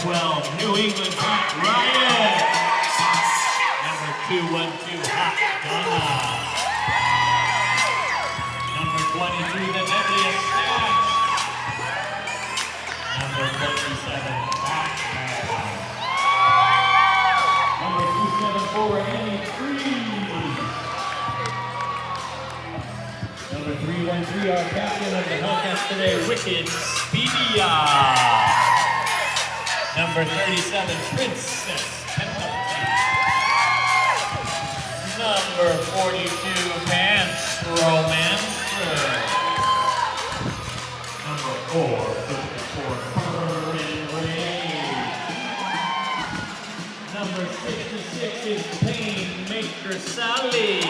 12, New England Hot Riot. Number 212, Hot Donna. Number 22, the Deadliest Snatch. Number 27, Batman. Number 274, Annie Freeze. Number 313, our captain of the Hellcats today, Wicked Speedia. Number 37, Princess Pendleton. Number 42, Pants Romancer. Number 454, Burning Rage. Number 66 is Painmaker Sally.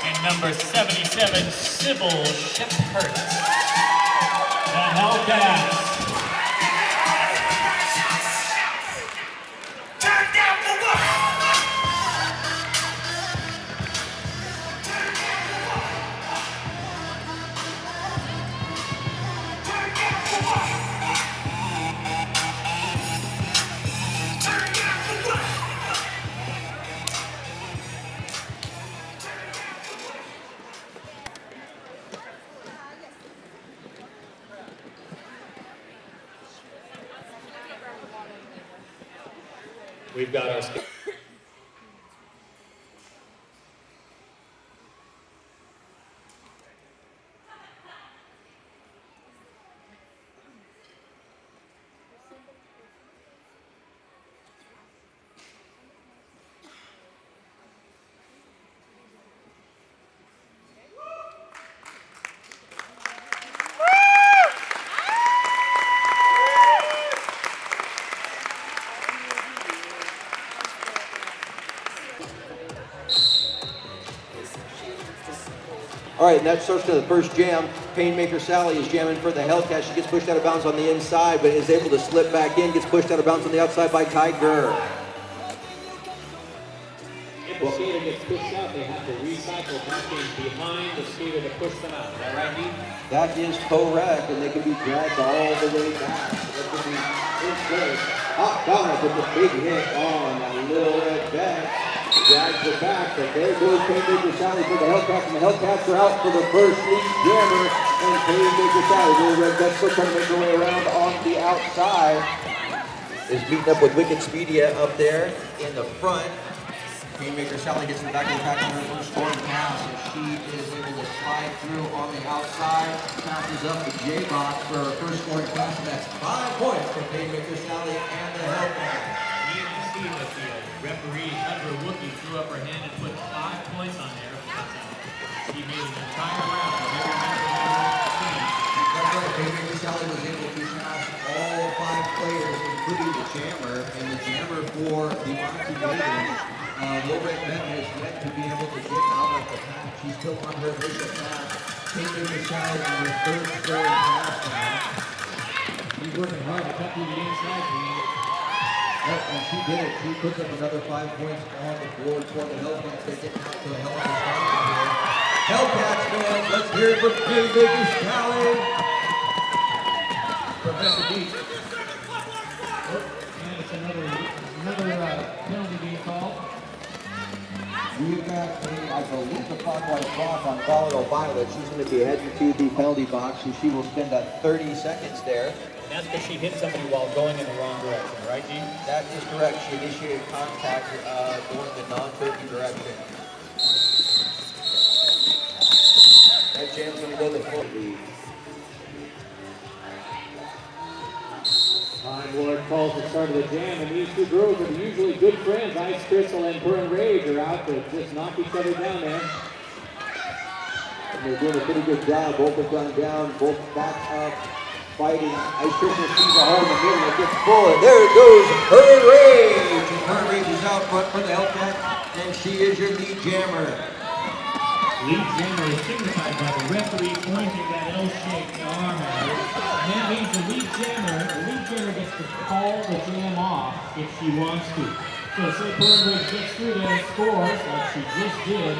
And number 77, Sybil Shepherd. The Hellcats. We've got our All right, and that starts to the first jam. Painmaker Sally is jamming for the Hellcat. She gets pushed out of bounds on the inside, but is able to slip back in, gets pushed out of bounds on the outside by Tiger. If the skater gets pushed out, they have to recycle back in behind the skater to push them out. Is that right, Dean? That is correct, and they can be dragged all the way back. That could be in place. Hot Donna with the big hit on that little red bag. Drags it back, but there goes Painmaker Sally for the Hellcats, and the Hellcats are out for the first lead jammer, and Painmaker Sally, little red bag, still trying to make her way around on the outside, is beaten up with Wicked Speedia up there in the front. Painmaker Sally gets in the back of the pack on her first scoring pass, and she is able to slide through on the outside, passes up the J-box for her first scoring pass, and that's 5 points for Painmaker Sally and the Hellcats. You can see that the referee, Hunter Wookie, threw up her hand and put 5 points on there. She made an entire round of every member of the team. That's right, Painmaker Sally was able to pass all 5 players, including the jammer, and the jammer for the Moxy Mavens. Low-Red Ben has yet to be able to get out of the pack. She's still on her initial pass. Painmaker Sally on her third scoring pass now. She's working hard to cut through the inside. And she did it. She puts up another 5 points on the board for the Hellcats. They get out to the Hellcats here. Hellcats fans, let's hear it for Painmaker Sally. Professor D. And it's another penalty being called. We've got, I believe, the clockwise cross on Volatile Violet. She's going to be heading to the penalty box, and she will spend that 30 seconds there. That's because she hit somebody while going in the wrong direction, right, Gene? That is correct. She initiated contact going the non-turkey direction. That jam's going to go the full lead. Time Lord calls the start of the jam, and these two girls are usually good friends. Ice Crystal and Burn Rage are out to just knock each other down there. And they're doing a pretty good job. Both have gone down, both back up, fighting. Ice Crystal sees a hole in the middle. It gets full, and there it goes, Burn Rage. And Burn Rage is out front for the Hellcat, and she is your lead jammer. Lead jammer is signified by the referee pointing that L-shaped arm at her. And that means the lead jammer gets to call the jam off if she wants to. So say Burn Rage gets through there and scores, like she just did,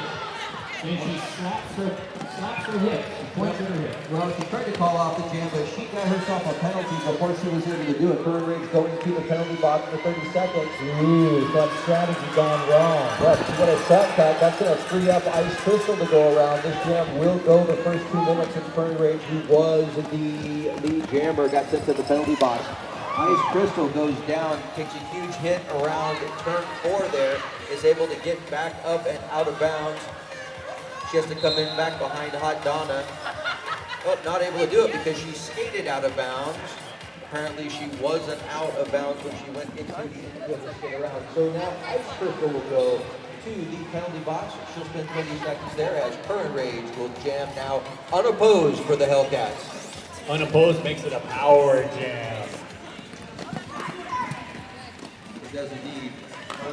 Then she slaps her hips, points at her hip. Well, she tried to call off the jam, but she got herself a penalty before she was able to do it. Curran Rage going to the penalty box for 30 seconds. Ooh, that strategy gone wrong. But she got a shot cut. That's going to free up Ice Crystal to go around. This jam will go the first 2 minutes, and Curran Rage, who was the lead jammer, got sent to the penalty box. Ice Crystal goes down, takes a huge hit around turn 4 there, is able to get back up and out of bounds. She has to come in back behind Hot Donna. Oh, not able to do it because she skated out of bounds. Apparently she wasn't out of bounds when she went into the infield to skate around. So now Ice Crystal will go to the penalty box. She'll spend 20 seconds there as Curran Rage will jam now unopposed for the Hellcats. Unopposed makes it a power jam. It does indeed. Of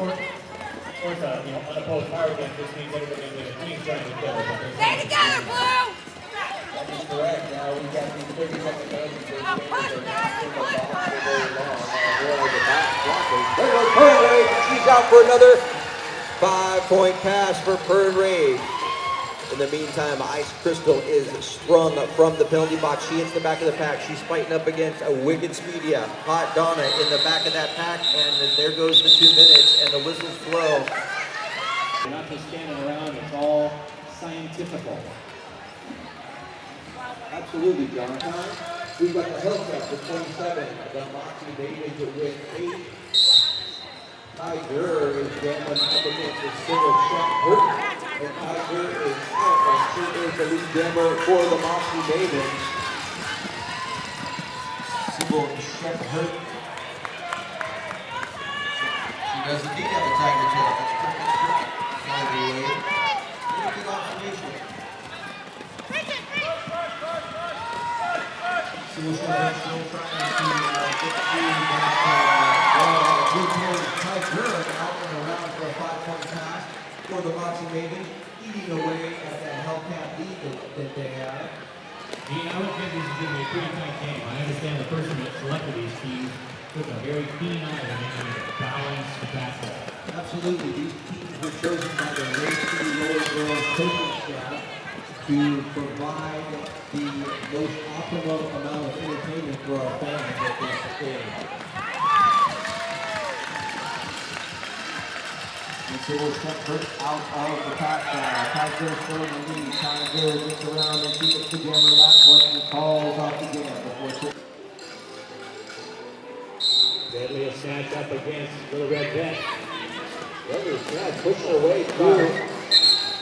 course, unopposed power jam just means everybody in the team trying to kill it. Stay together, Blue! That is correct. Now we got the 30-second penalty. There goes Curran Rage. She's out for another 5-point pass for Curran Rage. In the meantime, Ice Crystal is sprung from the penalty box. She hits the back of the pack. She's fighting up against a wicked Speedia. Hot Donna in the back of that pack, and then there goes the 2 minutes, and the whistles blow. You're not just standing around, it's all scientifical. Absolutely, John. We've got the Hellcats with 27. The Moxy Mavens with 8. Tiger is jamming up against the single shot hurt. And Tiger is out, and she is the lead jammer for the Moxy Mavens. Single shot hurt. She does indeed have a Tiger tail. That's perfect. Very good observation. Single shot still trying to get through that good play. Tiger out and around for a 5-point pass for the Moxy Mavens, eating away at that Hellcat lead that they have. Dean, I would think this is going to be a pretty tight game. I understand the person that selected these teams took a very keen eye to making it a balanced basketball. Absolutely, these teams were chosen by the Race to the Lower Girls coaching staff to provide the most optimal amount of entertainment for our fans at this game. And so we'll step Burt out of the pack now. Tiger still in the lead. Tiger gets around and she gets the jammer last point and calls off the jam before Deadly snatch up against Little Red Bet. Deadly Snatch pushing her way through.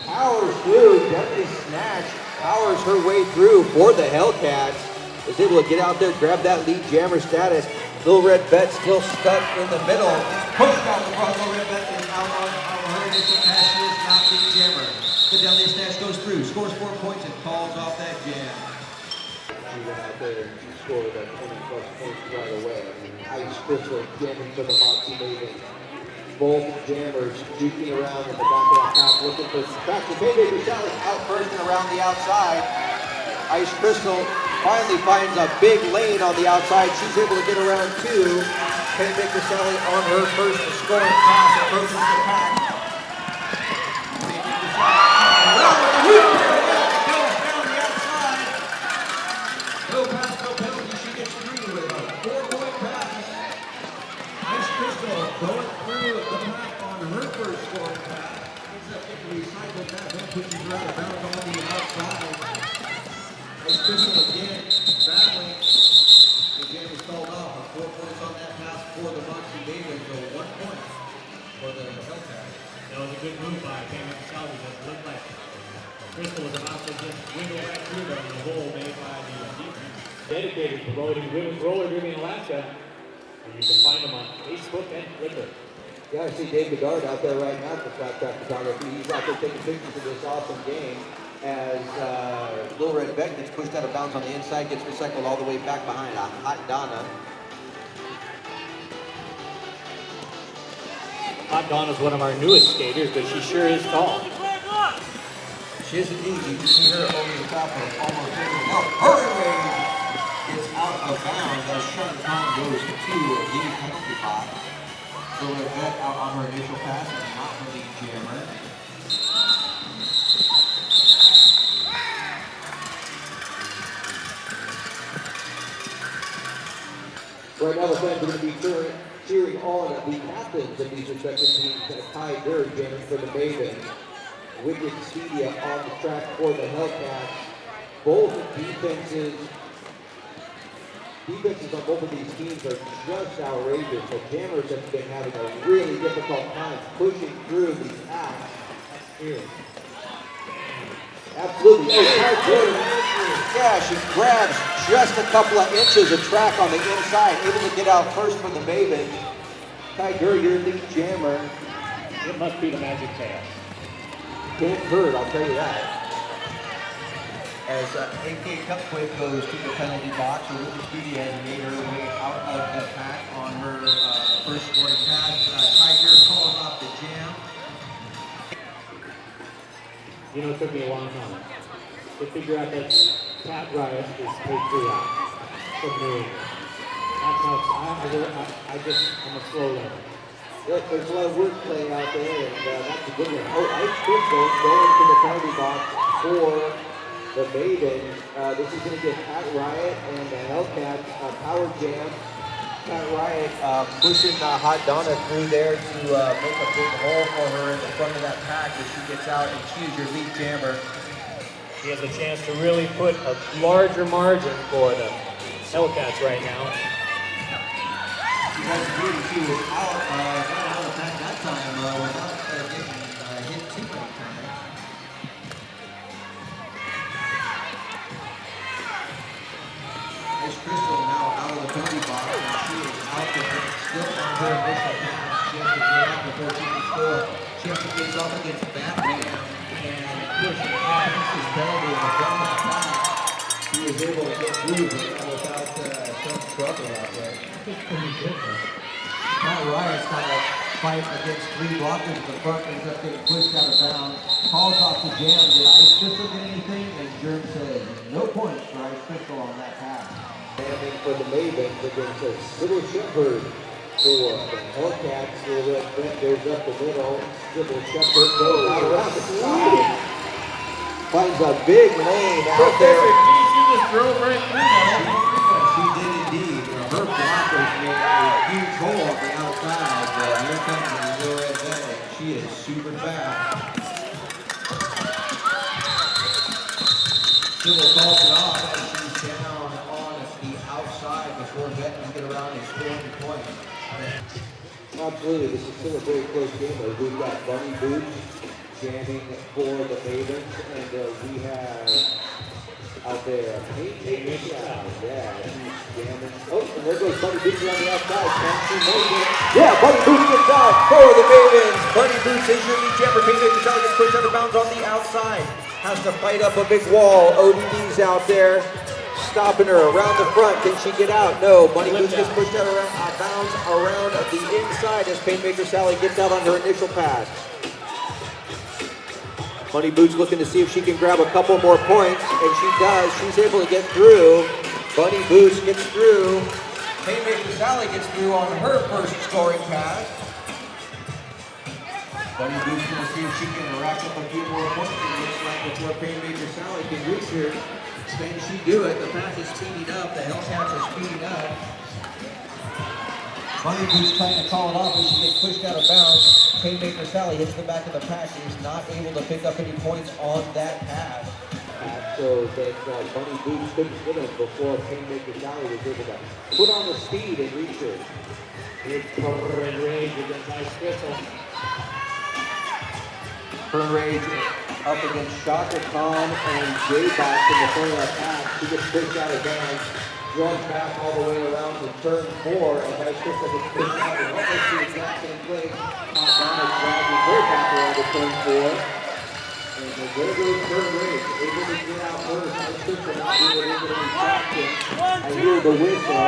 Powers through. Deadly Snatch powers her way through for the Hellcats. Is able to get out there, grab that lead jammer status. Little Red Bet still stuck in the middle. Pushed out the front. Little Red Bet is out on her initial pass. She is not lead jammer. The Deadly Snatch goes through, scores 4 points, and calls off that jam. She went out there and she scored 20+ points right away. Ice Crystal jamming for the Moxy Mavens. Both jammers juking around in the back of the pack looking for traction. Maymaker Sally's out first and around the outside. Ice Crystal finally finds a big lane on the outside. She's able to get around 2. Maymaker Sally on her first scoring pass approaches the pack. Maymaker Sally around with the hoop. Goes down the outside. No pass, no penalty. She gets through with a 4-point pass. Ice Crystal going through the pack on her first scoring pass. Ends up getting recycled back, then pushes her out of bounds on the outside. Ice Crystal again battling. The game is called off. 4 points on that pass for the Moxy Mavens, so 1 point for the Hellcats. That was a good move by Payment Salvi because it looked like Crystal was about to just wiggle right through there in the hole made by the defense. Dedicated to promoting women's roller derby in Alaska. And you can find them on Facebook and Twitter. Yeah, I see Dave Bedard out there right now for Flat Track Photography. He's out there taking pictures of this awesome game as Little Red Bet gets pushed out of bounds on the inside, gets recycled all the way back behind a Hot Donna. Hot Donna's one of our newest skaters, but she sure is tall. She is indeed. You can see her over the top of almost every hurry! Gets out of bounds as Sharp Kong goes to the penalty box. Little Red Bet out on her initial pass and not her lead jammer. Right now, the fans are going to be cheering on the captains of these respective teams. Ty Gurr jamming for the Mavens. Wicked Speedia on the track for the Hellcats. Both defenses on both of these teams are just outrageous. The Jammers have been having a really difficult time pushing through these acts. Absolutely. Oh, Ty Gurr. Yeah, she grabs just a couple of inches of track on the inside, able to get out first for the Mavens. Ty Gurr, your lead jammer. It must be the magic tail. Can't hurt, I'll tell you that. As AK Cupquake goes to the penalty box, so Wicked Speedy has made her way out of the pack on her first scoring pass. Tiger calls off the jam. You know, it took me a long time to figure out that Pat Riot is patriotic from New England. That's how I'm a slow learner. Yes, there's a lot of wordplay out there, and that's a good one. Oh, Ice Crystal going to the penalty box for the Mavens. This is going to get Pat Riot and the Hellcat power jam. Pat Riot pushing Hot Donna through there to make a big hole for her in the front of that pack as she gets out, and she's your lead jammer. She has a chance to really put a larger margin for the Hellcats right now. Because she was out of the pack that time without getting hit too many times. Ice Crystal now out of the penalty box, and she is out there, still on her initial pass. She has to get out before she can score. She has to face off against Batman and push his penalty in the front of that pack. He was able to get through without some struggle out there. Pat Riot's got to fight against three blockers at the front, ends up getting pushed out of bounds. Calls off the jam. Did Ice Crystal get anything? And Jern says no points for Ice Crystal on that pass. Jamming for the Mavens against a Sybil Shepherd for the Hellcats. Little Red Brent goes up the middle. Sybil Shepherd goes out around the side. Finds a big lane out there. She just drove right through that. She did indeed. Her blockers made a huge hole on the outside. Here comes the Little Red Brent. She is super fast. Sybil calls it off as she's down on the outside before Bettman get around and score the point. Absolutely, this is still a very close game. We've got Bunny Boots jamming for the Mavens, and we have out there Payne. Yeah, he's jamming. Oh, and there goes Bunny Boots on the outside. Can she make it? Yeah, Bunny Boots gets out for the Mavens. Bunny Boots is your lead jammer. Payne gets pushed out of bounds on the outside. Has to fight up a big wall. ODD's out there, stopping her around the front. Can she get out? No. Bunny Boots gets pushed out around bounds around the inside as Painmaker Sally gets out on her initial pass. Bunny Boots looking to see if she can grab a couple more points, and she does. She's able to get through. Bunny Boots gets through. Painmaker Sally gets through on her first scoring pass. Bunny Boots going to see if she can rack up a few more points. It looks like before Painmaker Sally can reach her. Can she do it? The pack is speeding up. The Hellcats are speeding up. Bunny Boots trying to call it off as she gets pushed out of bounds. Painmaker Sally hits the back of the pack and is not able to pick up any points on that pass. So that Bunny Boots couldn't get him before Painmaker Sally was able to put on the speed and reach her. Here's Cover and Rage against Ice Crystal. Burn Rage up against Shaka Khan and J-Box in the front of that pack. She gets pushed out of bounds, draws back all the way around to turn 4, and Ice Crystal gets pushed out in almost the exact same place. Donna dragging her back around to turn 4. And there goes Burn Rage, able to get out first. Ice Crystal not being able to retract it. I hear the whistle.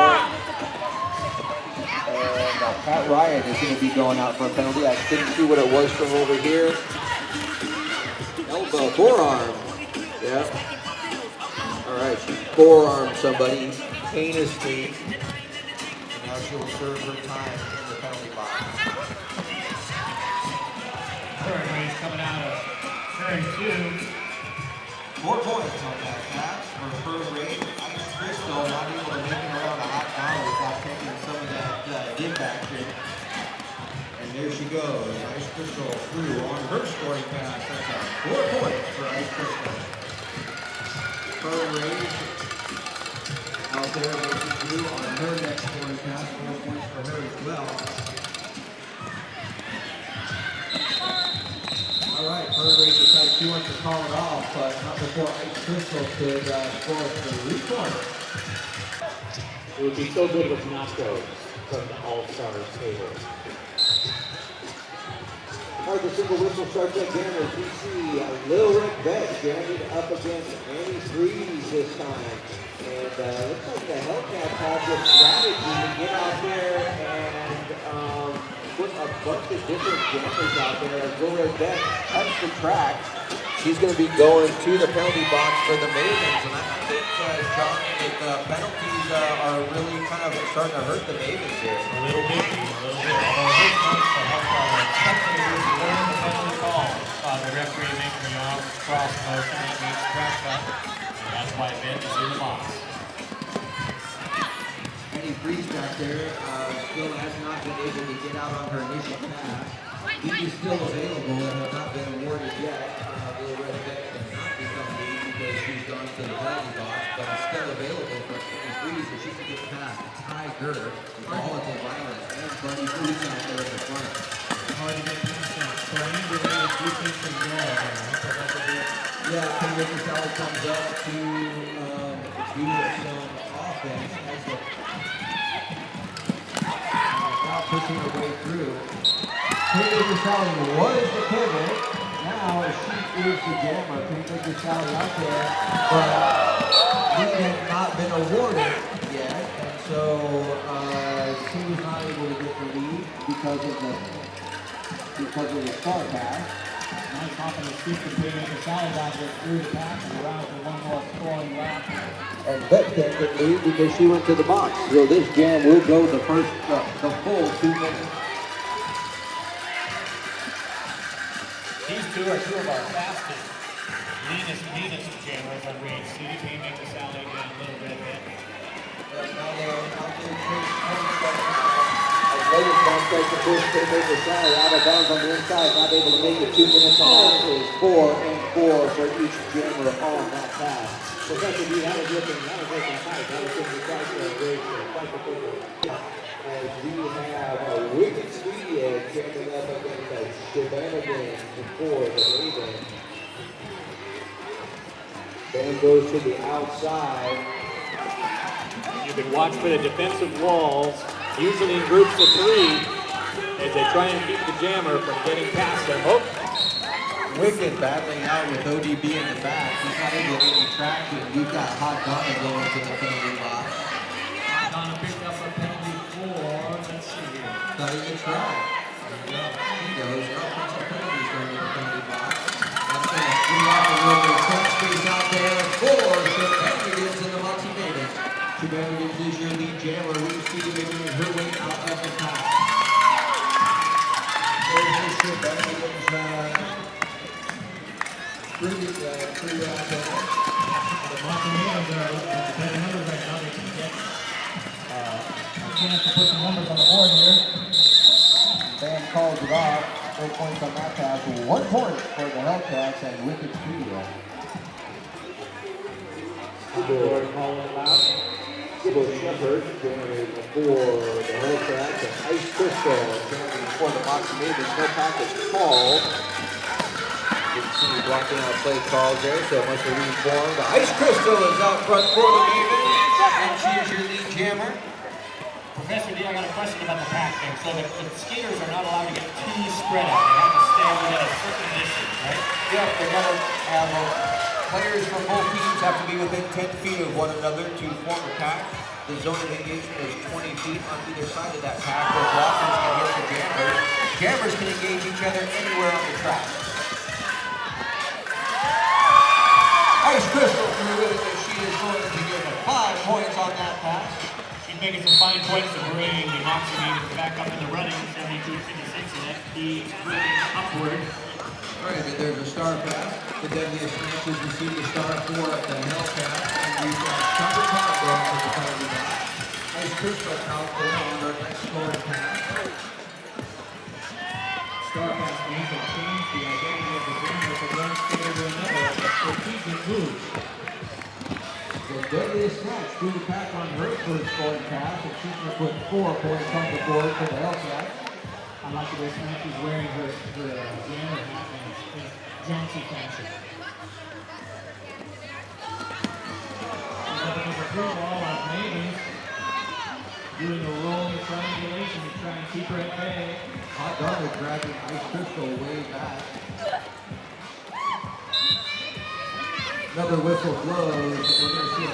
And Pat Riot is going to be going out for a penalty. I couldn't see what it was from over here. Elbow, forearm. Yep. All right, she forearmed somebody heinously. And now she will serve her time in the penalty box. Current race coming out of turn 2. 4 points on that pass for Burn Rage. Ice Crystal not able to make it around a hot dollar without taking some of that give action. And there she goes, Ice Crystal through on her scoring pass. That's 4 points for Ice Crystal. Her range out there versus Drew on her next scoring pass. 4 points for her as well. All right, Fern Ray decided she wants to call it off, but not before Ice Crystal could score the 3 points. It would be so good with nachos from the All-Stars table. As the single whistle starts again, as we see Little Red Bet jamming up against Annie Freeze this time. And looks like the Hellcats have this strategy to get out there and put a bunch of different jammers out there. As Little Red Bet cuts the track, She's going to be going to the penalty box for the Mavens. And I think, John, that the penalties are really kind of starting to hurt the Mavens here. A little bit. Although this month, the spectators learn the penalty call. The referee making the arm cross motion, that means track cut. And that's why Ben is in the box. Penny Freeze back there still has not been able to get out on her initial pass. He is still available and has not been awarded yet. Little Red Bet cannot become lead because she's gone to the penalty box, but it's still available for Penny Freeze so she can get past Tiger, volatile violence, and Buddy Freeze out there at the front. Hard to get past that. Triangulated defensive wall there. Yeah, Penny Sally comes up to do some offense as the now pushing her way through. Penny Sally was the pivot. Now she is the jammer. Penny Sally out there, but he has not been awarded yet, and so she was not able to get the lead because of the star pass. Nice offensive sweep to bring in the side out there through the pass and around for one more scoring lap. and Bet can't get lead because she went to the box. So this jam will go the full 2 minutes. These two are two of our fastest, leanest jammers on range. CDP make the Sally again a little bit. Latest prospect, of course, could make the Sally out of bounds on the inside, not able to make it 2 minutes. And that is 4 and 4 for each jammer on that pass. Professor D, that was looking tight. That was looking quite the quicker. As we have a wicked speedy edge jamming up against a shenanigans for the Mavens. Then goes to the outside. You can watch for the defensive walls, usually in groups of 3, as they try and keep the jammer from getting past them. Oh. Wicked battling out with ODB in the back. He's not able to get any traction. We've got Hot Donna going to the penalty box. Donna picked up a penalty for, let's see here. Not even try. He goes. Offensive penalties going to the penalty box. That's going to free up a little bit of front space out there for Shenanigans in the Moxy Mavens. Shenanigans is your lead jammer. We see making her way out of the pass. There's the Shenanigans. Pretty out there. The Moxy Mavens are better numbers right now. They can get a chance to put some numbers on the board here. Band calls it off. 4 points on that pass. 1 point for the Hellcats and Wicked Studio. Lord calling it out. Gibbo Shepherd jamming for the Hellcats and Ice Crystal jamming for the Moxy Mavens. No package called. You can see blocking out play calls there, so it must have reformed. Ice Crystal is out front for the Mavens, and she is your lead jammer. Professor D, I got a question about the pack thing. So the skaters are not allowed to get too spread out. They have to stay within a certain distance, right? Yeah, they're going to have players from both teams have to be within 10 feet of one another to form a pack. The zone of engagement is 20 feet on either side of that pack, where blockers can hit the jammers. Jammers can engage each other anywhere on the track. Ice Crystal through it, and she is going to give 5 points on that pass. She's making some fine points to bring the Moxy Mavens back up in the running, 72-56, and that keeps moving upward. All right, and there's a star pass. The deadliest matches received a star for the Hellcat. And we've got Tucker Park going with the penalty box. Ice Crystal out there on our next scoring pass. Star pass means will change the identity of the jammer from one skater to another. A strategic move. The deadliest snatch through the pack on her first scoring pass, and she's going to put 4 points on the board for the Hellcat. I like the way Smanchy's wearing her jammer hat in Jonesy fashion. There's a free ball on Mavens. Doing a rolling triangulation to try and keep her at bay. Hot Dog is grabbing Ice Crystal way back. Another whistle blows. We're going to see a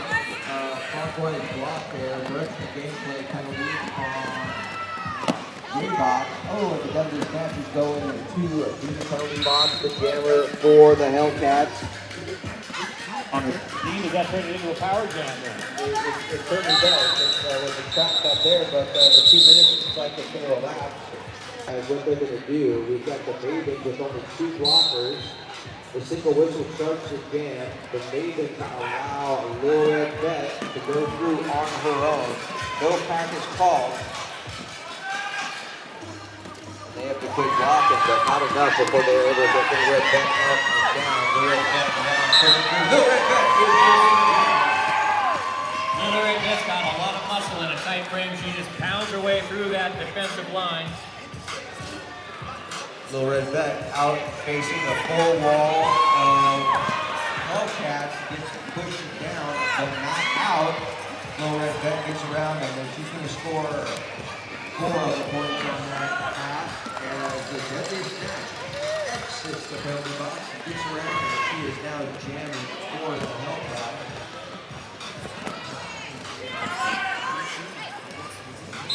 clockwise block there. Directional gameplay penalty on Box. Oh, and the deadliest match is going into a junior penalty box. The jammer for the Hellcats. Dean, does that turn it into a power jam then? It certainly does. With the track up there, but the 2 minutes looks like it's going to elapse. And what they're going to do, we've got the Mavens with only 2 blockers. The single whistle starts the jam. The Mavens allow a little red vet to go through on her own. No pack is called. They have to quit blocking, but not enough before they're able to get the red vet up and down. The red vet down. The red vet is Little Red Vet's got a lot of muscle in a tight frame. She just pounds her way through that defensive line. Little Red Vet out facing a full wall of Hellcats, gets pushed down, but not out. Little Red Vet gets around and then she's going to score 4 points on that pass as the deadliest snatch exits the penalty box and gets around and she is now jamming for the Hellcat.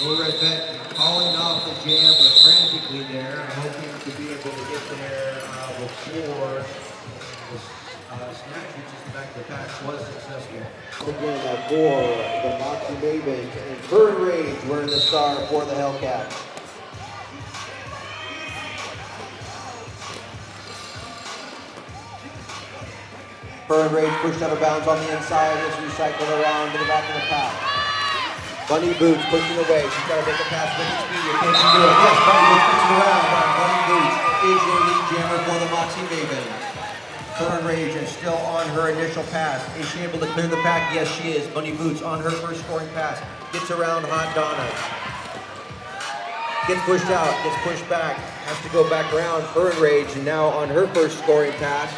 Little Red Vet calling off the jam frantically there, hoping to be able to get there before this snatch reaches the back of the pack was successful. Again, for the Moxy Mavens, and Current Rage were the star for the Hellcat. Current Rage pushed out of bounds on the inside, is recycled around to the back of the pack. Bunny Boots pushing away. She's got to make a pass with speed. It can't do it. Yes, Bunny Boots puts it around. Bunny Boots is your lead jammer for the Moxy Mavens. Current Rage is still on her initial pass. Is she able to clear the pack? Yes, she is. Bunny Boots on her first scoring pass. Gets around Hot Donna. Gets pushed out. Gets pushed back. Has to go back around. Current Rage now on her first scoring pass.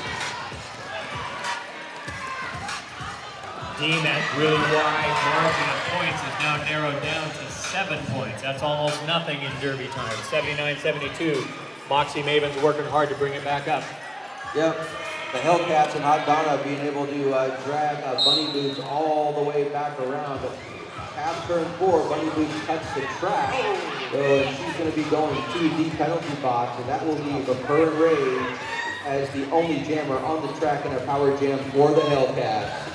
Dean, that really wide margin of points is now narrowed down to 7 points. That's almost nothing in Derby time. 79-72. Moxy Mavens working hard to bring it back up. Yep. The Hellcats and Hot Donna being able to drag Bunny Boots all the way back around. Half turn 4, Bunny Boots cuts the track. So she's going to be going to the penalty box, and that will leave a Current Rage as the only jammer on the track in a power jam for the Hellcats.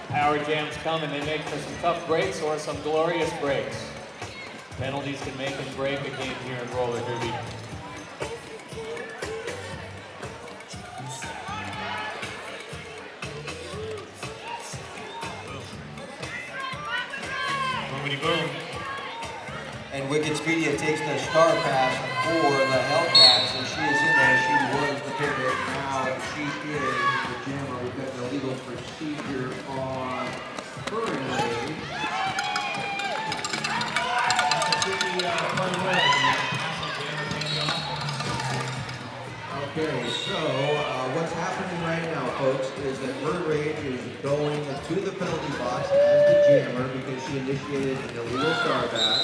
Power jams come and they make for some tough breaks or some glorious breaks. Penalties can make and break a game here in roller derby. Boomity boom. And Wicked Speedia takes the star pass for the Hellcats, and she is in there. She was the pivot. Now she is the jammer. We've got an illegal procedure on Current Rage. Okay, so what's happening right now, folks, is that Current Rage is going to the penalty box as the jammer because she initiated an illegal star pass.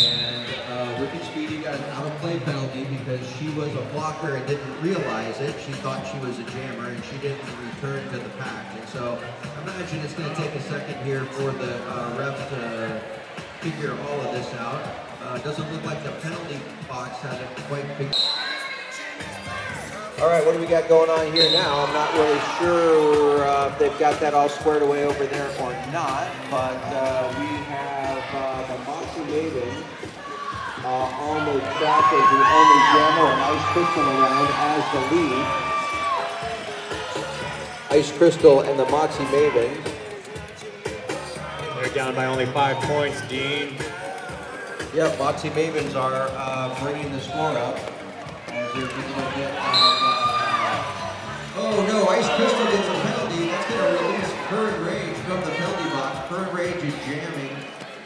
And Wicked Speedy got an out-of-play penalty because she was a blocker and didn't realize it. She thought she was a jammer and she didn't return to the pack. And so I imagine it's going to take a second here for the refs to figure all of this out. It doesn't look like the penalty box has it quite figured. All right, what do we got going on here now? I'm not really sure if they've got that all squared away over there or not, but we have the Moxy Mavens on the track as the only jammer, and Ice Crystal around as the lead. Ice Crystal and the Moxy Mavens. They're down by only 5 points, Dean. Yep, Moxy Mavens are bringing the score up as they're taking a bit of, oh no, Ice Crystal gets a penalty. That's going to release Current Rage from the penalty box. Current Rage is jamming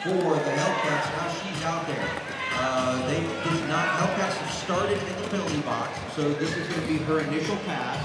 for the Hellcats. Now she's out there. Hellcats have started in the penalty box, so this is going to be her initial pass.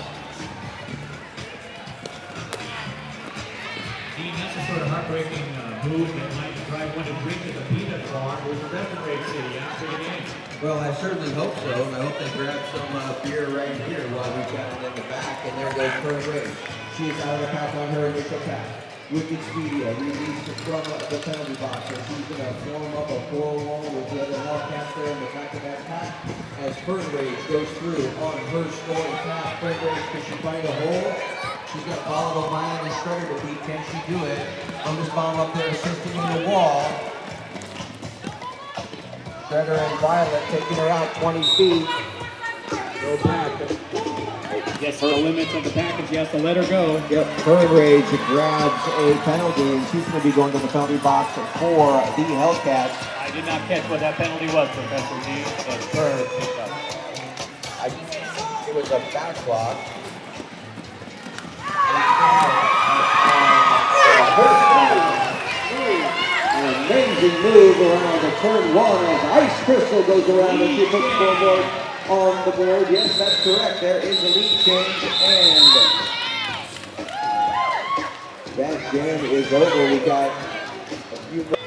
Dean, that's a sort of heartbreaking move that might drive one to drink at the peanut farm with the Retrograde City after the game. Well, I certainly hope so, and I hope they grab some beer right here while we've got it in the back, and there goes Current Rage. She is out of the pack on her initial pass. Wicked Speedia released from the penalty box, and she's going to form up a 4-wall with the other Hellcats there in the back of that pack. As Current Rage goes through on her scoring pass, Current Rage, can she find a hole? She's got Volatile Violet and Shredder to beat. Can she do it? Bonus bomb up there assisting in the wall. Shredder and Violet taking her out 20 feet. Go back. Gets her limits of the package. He has to let her go. Yep, Current Rage grabs a penalty, and she's going to be going to the penalty box for the Hellcats. I did not catch what that penalty was, Professor D, but Kerr picked up. It was a back block. An amazing move around the turn one as Ice Crystal goes around and she puts the scoreboard on the board. Yes, that's correct. There is a lead change, and that jam is over. We got a few more.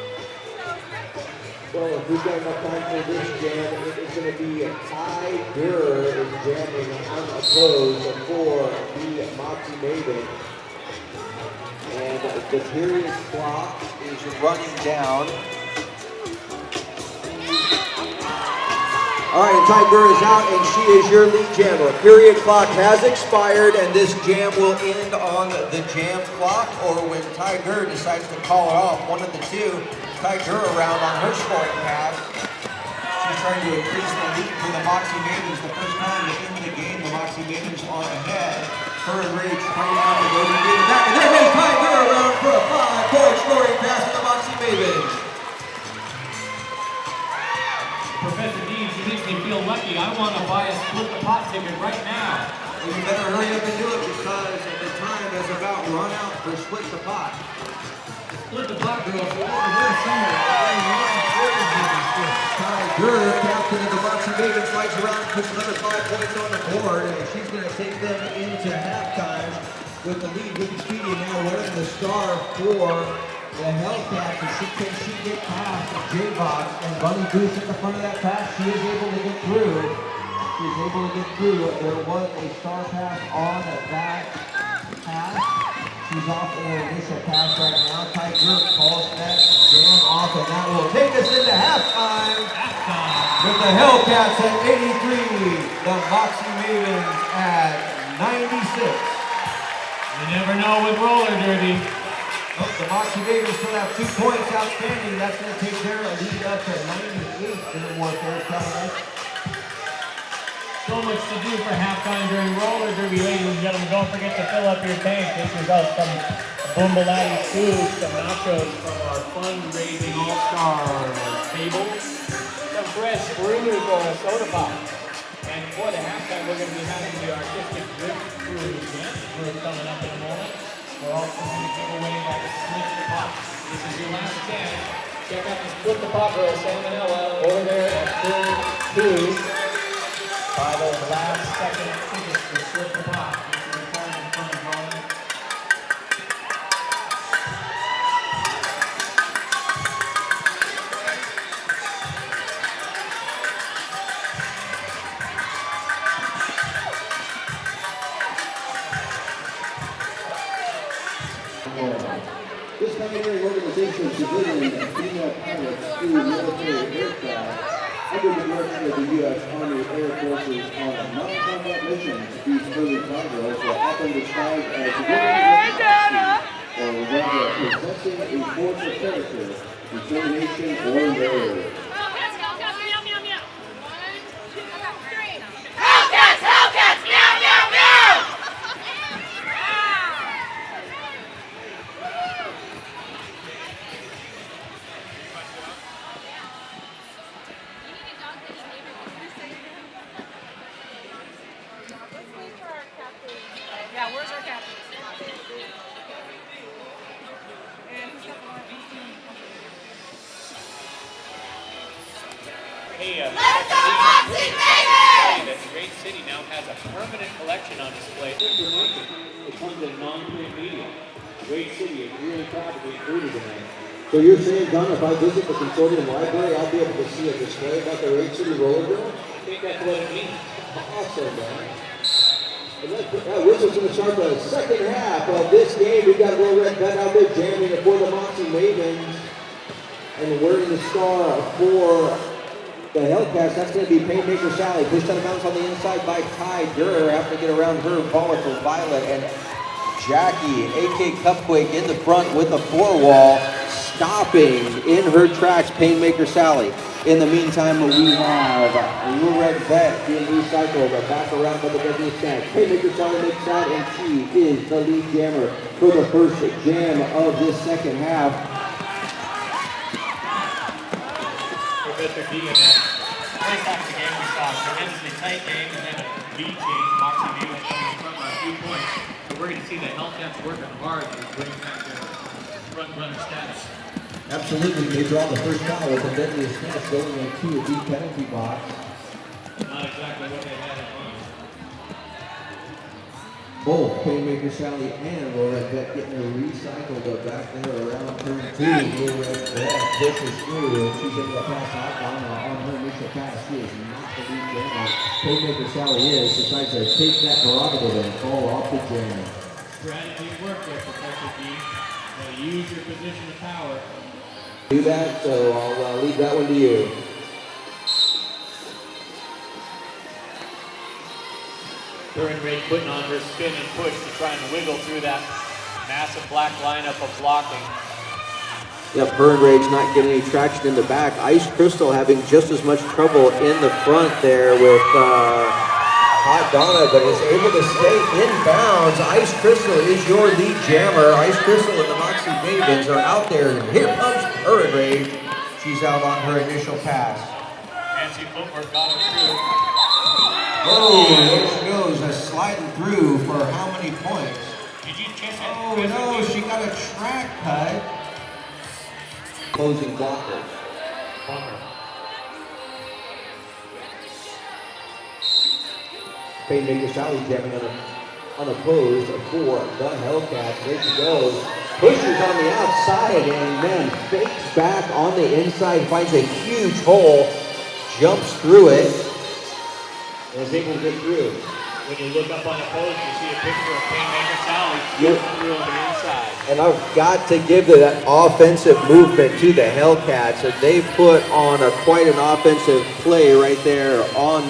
Well, if we've got enough time for this jam, it is going to be Tiger is jamming unopposed for the Moxy Mavens. And the period clock is running down. All right, and Tiger is out, and she is your lead jammer. Period clock has expired, and this jam will end on the jam clock, or when Tiger decides to call it off, one of the two. Tiger around on her scoring pass. She's trying to increase the lead for the Moxy Mavens. The first time to end the game, the Moxy Mavens are ahead. Current Rage coming out and going to get it back, and there goes Tiger around for a 5-point scoring pass for the Moxy Mavens. Professor Dean, she makes me feel lucky. I want to buy a split the pot ticket right now. Well, you better hurry up and do it because the time has about run out for Split the Pot. Split the pot, girls. We're over here somewhere. Tiger, captain of the Moxy Mavens, flights around and puts another 5 points on the board, and she's going to take them into halftime with the lead. Wicked Speedy now wearing the star for the Hellcats, and can she get past J-Box and Bunny Goose at the front of that pass? She is able to get through. She is able to get through. There was a star pass on that pass. She's off in her initial pass right now. Tiger calls that jam off, and that will take us into halftime. With the Hellcats at 83, the Moxy Mavens at 96. You never know with roller derby. Oh, the Moxy Mavens still have 2 points outstanding. That's going to take their lead up to 98. There more players coming in. So much to do for halftime during roller derby, ladies and gentlemen. Don't forget to fill up your tank. Get yourself some Boombalatti food, some nachos from our fundraising all-star table, some fresh brews or a soda pop. And for the halftime, we're going to be having the artistic drip crew dance crew coming up in a moment. We're also going to give away that Split the Pot. This is your last chance. Check out the Split the Pot girl, Salmonella, over there at 2. By those last second tickets to Split the Pot. This is the card in front of Ron. This pioneering organization is civilian female pilots through military aircraft under the direction of the U.S. Army Air Forces on non-combat missions. These early cowgirls were often described as women or rather possessing a force of character, determination, or nerve. Hey, Moxy Mavens! That Great City now has a permanent collection on display. It comes in non-print media. Great City is really proud to be included in that. So you're saying, John, if I visit the Consortium Library, I'll be able to see a display about the Great City Roller Derby? I think that's what it means. Awesome, man. And that whistle's going to start the second half of this game. We've got Little Red Bet out there jamming for the Moxy Mavens. And wearing the star for the Hellcats, that's going to be Painmaker Sally. Pushed out of bounds on the inside by Ty Durr. Having to get around her, volatile Violet. And Jackie, AK Cupquake in the front with a four-wall. Stopping in her tracks, Painmaker Sally. In the meantime, we have Little Red Bet being recycled back around by the deadliest snatch. Painmaker Sally makes that, and she is the lead jammer for the first jam of this second half. Mr. D in that first half of the game, we saw a tremendously tight game and then a lead change. Moxy Mavens coming in front by a few points. So we're going to see the Hellcats working hard to bring back their front runner status. Absolutely, they draw the first foul with the deadliest snatch going into a deep penalty box. Not exactly what they had in mind. Both Painmaker Sally and Little Red Bet getting her recycled back there around turn 2. Little Red Bet pushes through and she's able to pass out on her initial pass. She is not the lead jammer. Painmaker Sally is, decides to take that prerogative and fall off the jam. Strategy work there, Professor D. Now use your position of power. Do that, so I'll leave that one to you. Curran Ray putting on her spin and push to try and wiggle through that massive black lineup of blocking. Yep, her and Rage not getting any traction in the back. Ice Crystal having just as much trouble in the front there with Hot Donna, but is able to stay in bounds. Ice Crystal is your lead jammer. Ice Crystal and the Moxy Mavens are out there. And here comes her and Rage. She's out on her initial pass. Fancy footwork got her through. Oh, there she goes, sliding through for how many points? Did you kiss it? Oh no, she got a track cut. Closing blockers. Bummer. Painmaker Sally jamming unopposed for the Hellcats. There she goes. Pushes on the outside and then fakes back on the inside, finds a huge hole, jumps through it, and is able to get through. When you look up on the post, you see a picture of Painmaker Sally Yep. through on the inside. And I've got to give that offensive movement to the Hellcats. And they put on quite an offensive play right there on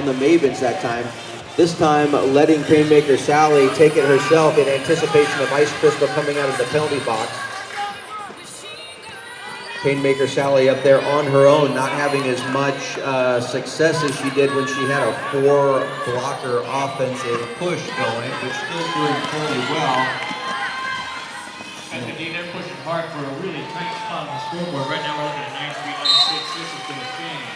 the Mavens that time. This time letting Painmaker Sally take it herself in anticipation of Ice Crystal coming out of the penalty box. Painmaker Sally up there on her own, not having as much success as she did when she had a 4-blocker offensive push going, but still doing fairly well. And indeed, they're pushing hard for a really tight spot on the scoreboard. Right now, we're looking at 9-3, 9-6. This is going to change.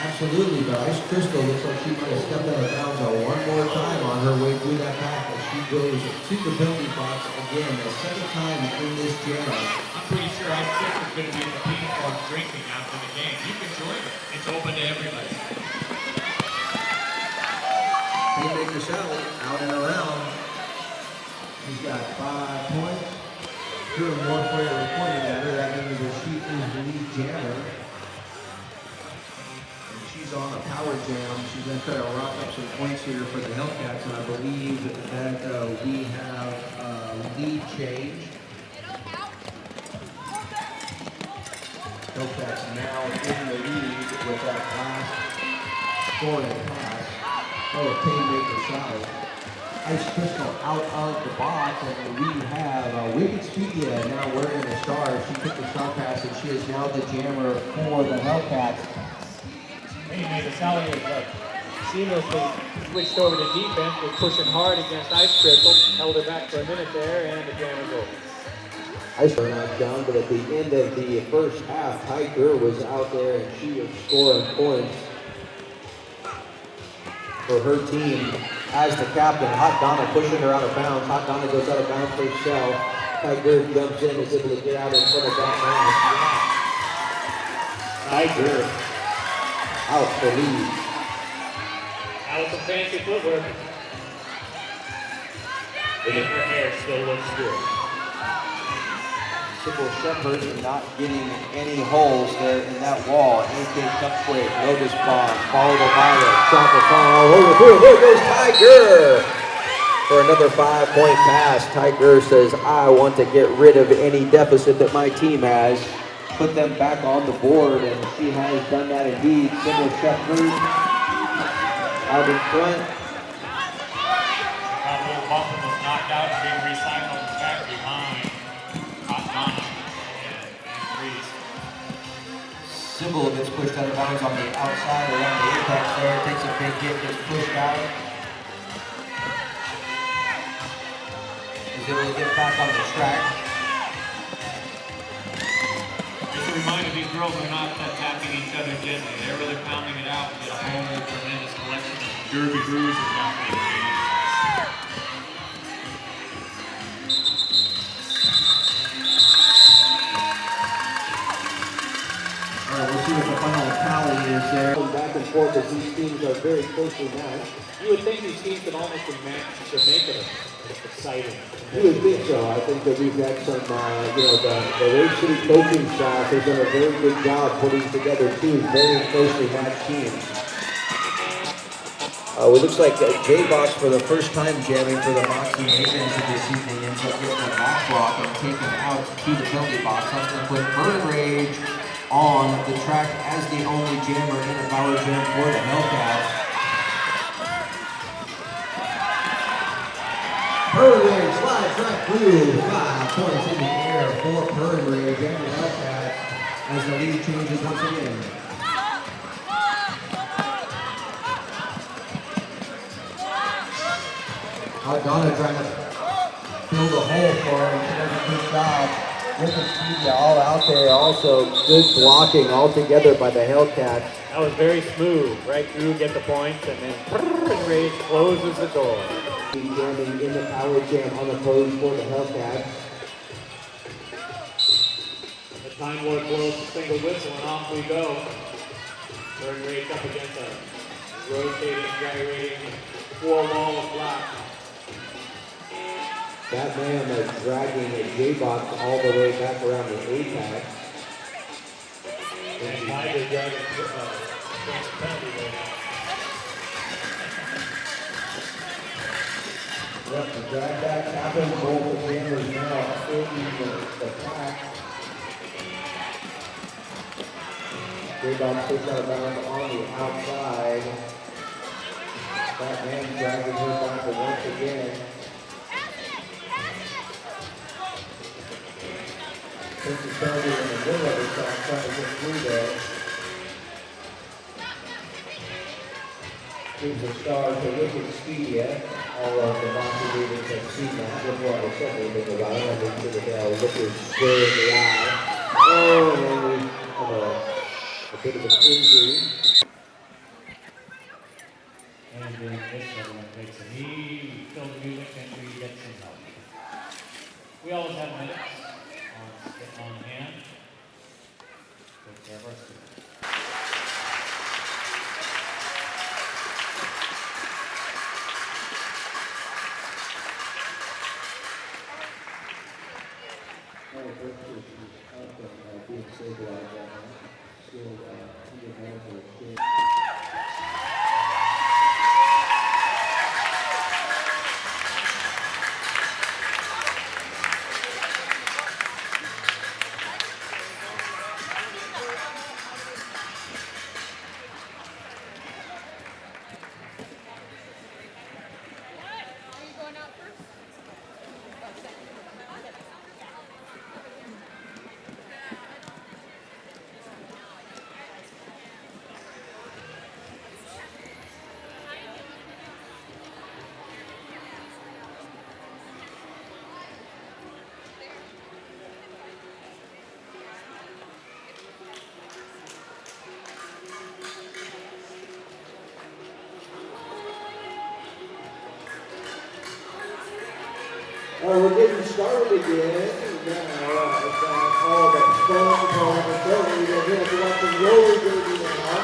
Absolutely, but Ice Crystal looks like she might have stepped out of bounds one more time on her way through that pack as she goes to the penalty box again, the second time in this jam. I'm pretty sure Ice Crystal's going to be in the ping pong drinking after the game. You can join her. It's open to everybody. Painmaker Sally out and around. She's got 5 points. Two or more players pointing at her. That means that she is the lead jammer. And she's on a power jam. She's going to try to rock up some points here for the Hellcats. And I believe that we have lead change. Hellcats now in the lead with that last scoring pass. Oh, Painmaker Sally. Ice Crystal out of the box, and we have Wikipedia now wearing the star. She took the star pass, and she is now the jammer for the Hellcats. Painmaker Sally is seamlessly switched over to defense. Was pushing hard against Ice Crystal. Held her back for a minute there, and the jam is over. Ice were knocked down, but at the end of the first half, Ty Durr was out there, and she was scoring points for her team as the captain. Hot Donna pushing her out of bounds. Hot Donna goes out of bounds herself. Ty Durr jumps in, is able to get out in front of that man. Ty Durr out for lead. That was some fancy footwork. And her hair still looks good. Sybil Shepherd not getting any holes there in that wall. AK Cupquake, Lotus Bomb, followed by the Chopper Fall over through. There goes Tiger for another 5-point pass. Tiger says, I want to get rid of any deficit that my team has. Put them back on the board, and she has done that indeed. Sybil Shepherd out in front. That little bumper was knocked out and being recycled back behind. Sybil gets pushed out of bounds on the outside around the apex there. Takes a big hit, gets pushed out. Is able to get back on the track. Just a reminder, these girls are not tapping each other gently. They're really pounding it out and get a whole tremendous collection of derby bruises out there. We'll see what the final tally is there. Back and forth as these teams are very closely matched. You would think these teams could almost be matched to make it exciting. You would think so. I think that we've had some, the Lake City coaching staff has done a very good job putting together two very closely matched teams. It looks like J-Box for the first time jamming for the Moxy Mavens of this evening ends up getting a back block and taken out to the penalty box. That's going to put Burn Rage on the track as the only jammer in a power jam for the Hellcats. Burn Rage slides right through. 5 points in the air for Burn Rage and the Hellcats as the lead changes once again. Donna trying to build a hole for him. She does a good job. With the speed all out there. Also, good blocking altogether by the Hellcats. That was very smooth. Right through, get the points, and then Rage closes the door. Jamming in the power jam on the pose for the Hellcats. The Time Lord blows the single whistle, and off we go. Burn Rage up against a rotating, gyrating, 4-wall of black. That man is dragging a J-Box all the way back around the apex. And Tiger dragging against penalty right now. Yep, the drag back happened. Both the jammers now in the pack. J-Box pushed out of bounds on the outside. That man dragging her back once again. Since it's started in the middle of the track, trying to get through there. Here's the stars of Wicked Speedia. All of the Moxy Mavens have seen that before I said anything about it. I think that they'll look her square in the eye. Oh, and we have a bit of an injury. And then this everyone takes a knee, fill the music, and we get some help. We always have minutes on hand. Take care of our students. Being stabilized right now. Still under management. We're getting started again. Now, all the fun part of the show. We're going to have to watch the roller derby now.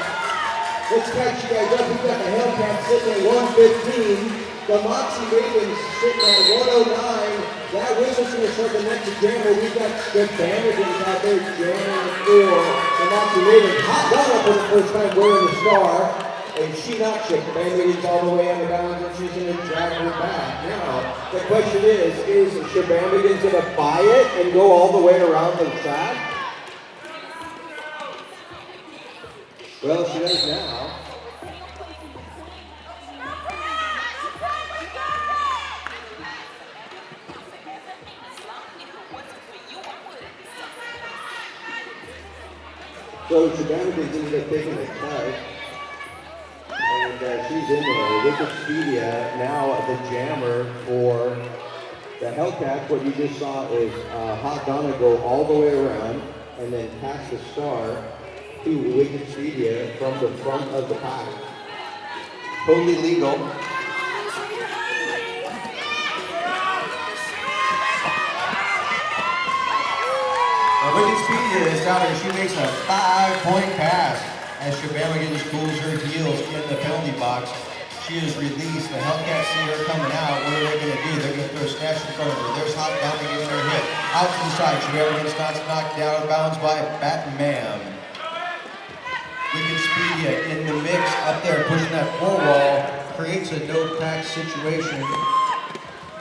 Let's catch you guys up. We've got the Hellcats sitting at 115. The Moxy Mavens sitting at 109. That whistle's going to start the next jammer. We've got the Mavens out there jamming for the Moxy Mavens. Hot Donna for the first time wearing the star. And she knocks it. Mavens all the way out of bounds and she's going to drag her back. Now, the question is Shabamigans going to buy it and go all the way around the track? Well, she does now. So Shabamigans ended up taking a cut. And she's in there. Wikipedia now the jammer for the Hellcats. What you just saw is Hot Donna go all the way around and then pass the star to Wikipedia from the front of the pack. Totally legal. Wikipedia is out and she makes a 5-point pass as Shabamigans pulls her heels in the penalty box. She is released. The Hellcats see her coming out. What are they going to do? They're going to throw a snatch in front of her. There's Hot Donna getting her hit. Out to the side. Shabamigans knocked down of bounds by Batman. Wikipedia in the mix up there, pushing that four wall, creates a no pack situation.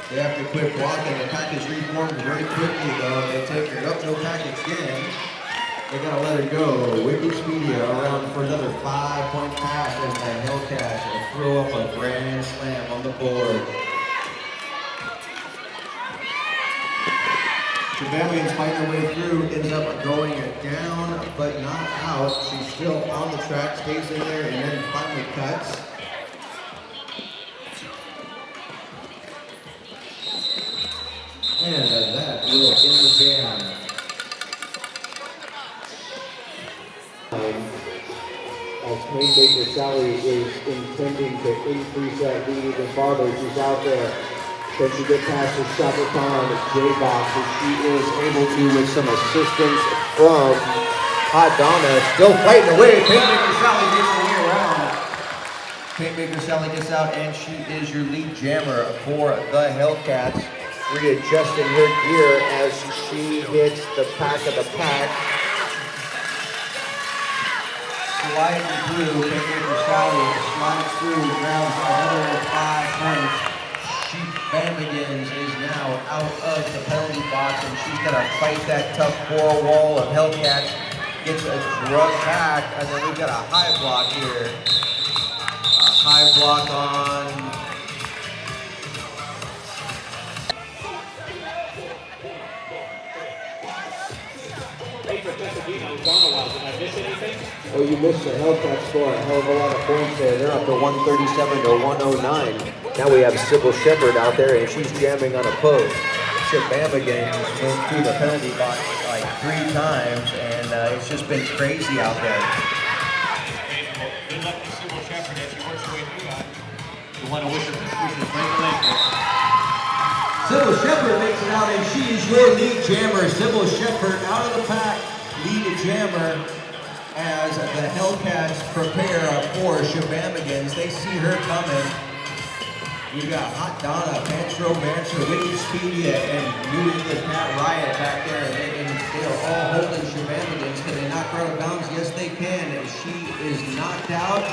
They have to quit blocking. The pack is reformed very quickly though. They take her up, no pack again. They gotta let her go. Wikipedia around for another 5-point pass as the Hellcats throw up a grand slam on the board. Shabamigans fighting their way through, ends up going down, but not out. She's still on the track, stays in there, and then finally cuts. And that will end the jam. As Haymaker Sally is intending to increase that lead even farther, she's out there. Can she get past the Shoppercon J-Box, and she is able to with some assistance from Hot Donna. Still fighting away. Haymaker Sally gets the way around. Haymaker Sally gets out, and she is your lead jammer for the Hellcats. Readjusting her gear as she hits the pack of the pack. Sliding through, Haymaker Sally slides through, grabs another 5 points. Shabamigans is now out of the penalty box, and she's gonna fight that tough four wall of Hellcats. Gets a drug back, and then we've got a high block here. A high block on. Oh, you missed the Hellcats score a hell of a lot of points there. They're up to 137 to 109. Now we have Sybil Shepherd out there, and she's jamming on a post. Shabamigans went through the penalty box like 3 times, and it's just been crazy out there. Good luck to Sybil Shepherd as she works her way through that. You want to wish her great leg. Sybil Shepherd makes it out, and she is your lead jammer. Sybil Shepherd out of the pack, lead jammer. As the Hellcats prepare for Shabamigans, they see her coming. We've got Hot Donna, Pantro Mancer, Wikipedia, and New England Pat Riot back there. And they are all holding Shabamigans. Can they knock her out of bounds? Yes, they can. She is knocked out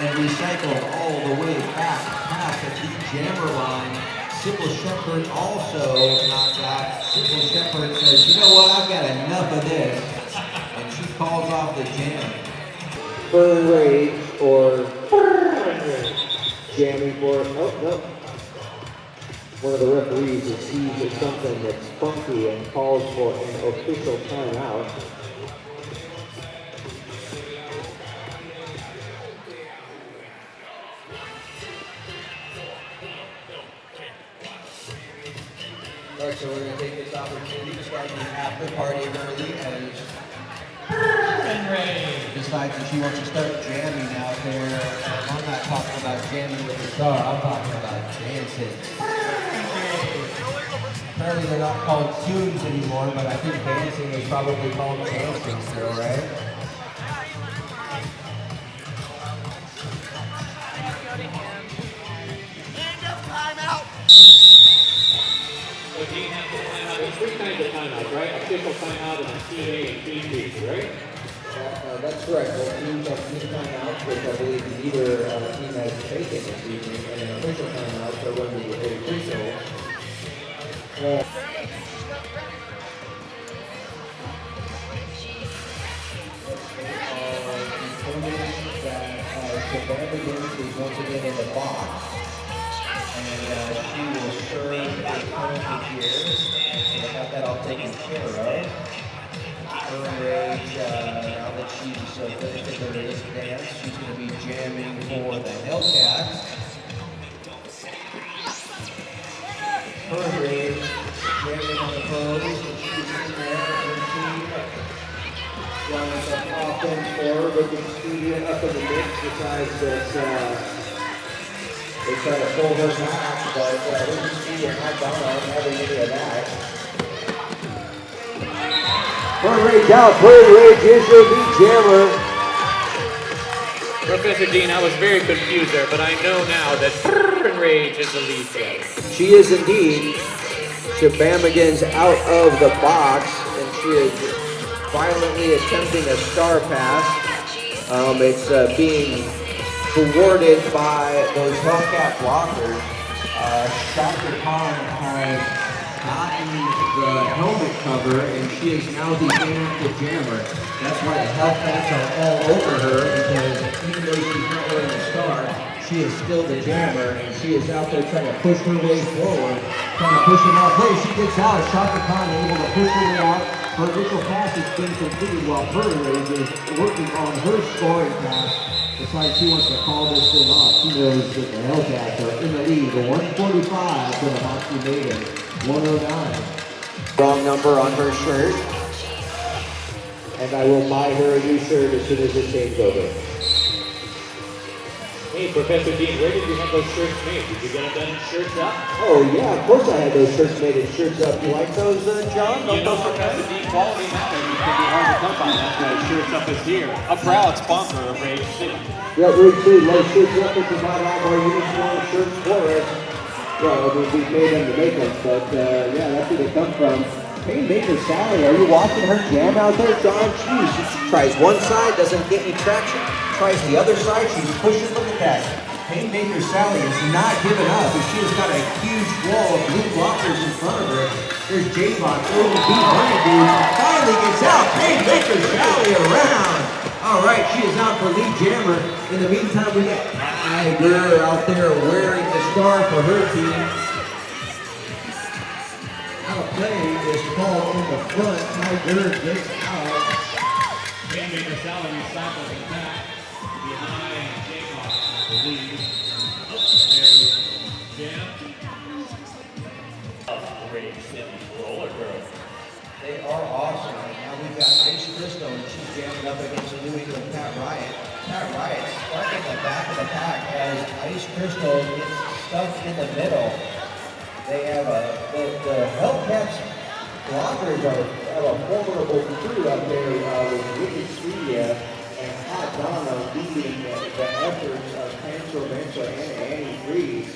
and recycled all the way back past the jammer line. Sybil Shepherd also knocked out. Sybil Shepherd says, you know what, I've got enough of this. And she calls off the jam. Burn Rage or jamming for, oh, no. One of the referees sees something that's funky and calls for an official timeout. All right, so we're going to take this opportunity to start the after party early as decides that she wants to start jamming out there. I'm not talking about jamming with the star, I'm talking about dancing. Apparently they're not called tunes anymore, but I think dancing is probably called dancing still, right? team pieces, right? That's correct. Both teams have team timeouts, which I believe neither team has taken this evening, and an official timeout for when we get free throws. Mavens is once again in the box, and she will serve a penalty here. So have that all taken care of. Her rage, now that she's finished her dance, she's going to be jamming for the Hellcats. Her rage, jamming on the pose, and she's in there. Her team runs up offense for her, looking Studia up in the mix besides this. They try to pull her back, but Lindsay Studia not down on having any of that. Burn Rage out. Burn Rage is your lead jammer. Professor Dean, I was very confused there, but I know now that Burn Rage is the lead jammer. She is indeed. Shabamigan's out of the box, and she is violently attempting a star pass. It's being thwarted by those Hellcat blockers. Dr. Khan has gotten the helmet cover, and she is now the inactive jammer. That's why the Hellcats are all over her, because even though she's not wearing a star, she is still the jammer, and she is out there trying to push her way forward, trying to push it out. Play, she gets out. Shaka Khan able to push her way out. Her initial pass has been completed while Rage is working on her scoring pass. It's like she wants to call this thing off. She knows that the Hellcats are in the lead. 145 for the Moxy Mavens. 109. Wrong number on her shirt. And I will buy her a new shirt as soon as it takes over. Hey, Professor Dean, where did you have those shirts made? Did you get them done in Shirts Up? Oh yeah, of course I had those shirts made in Shirts Up. You like those, John? You know, Professor Dean, quality matters. It can be hard to come by. That's why Shirts Up is here. A proud sponsor of Rage City. Yeah, Rage City loves Shirts Up to provide all our uniform shirts for us. Well, we made them to make them, but yeah, that's where they come from. Hey, Maker Sally, are you watching her jam out there, John? Jeez, she tries one side, doesn't get any traction. Tries the other side, she's pushing. Look at that. Haymaker Sally is not giving up, and she has got a huge wall of blue blockers in front of her. There's J-Bot, early beat running dude, finally gets out. Haymaker Sally around. All right, she is out for lead jammer. In the meantime, we got Tiger out there wearing the star for her team. Out of play is called in the front. Tiger gets out. Haymaker Sally recycles it back behind J-Bot, I believe. Oh, there goes Jam. Rage City RollerDerby. They are awesome. Now we've got Ice Crystal, and she's jamming up against the New England Pat Riot. Pat Riot stuck in the back of the pack as Ice Crystal gets stuck in the middle. They have the Hellcats blockers have a formidable crew up there with Ricky Studia and Hot Donna leading the efforts of Pancho Manso and Annie Freeze.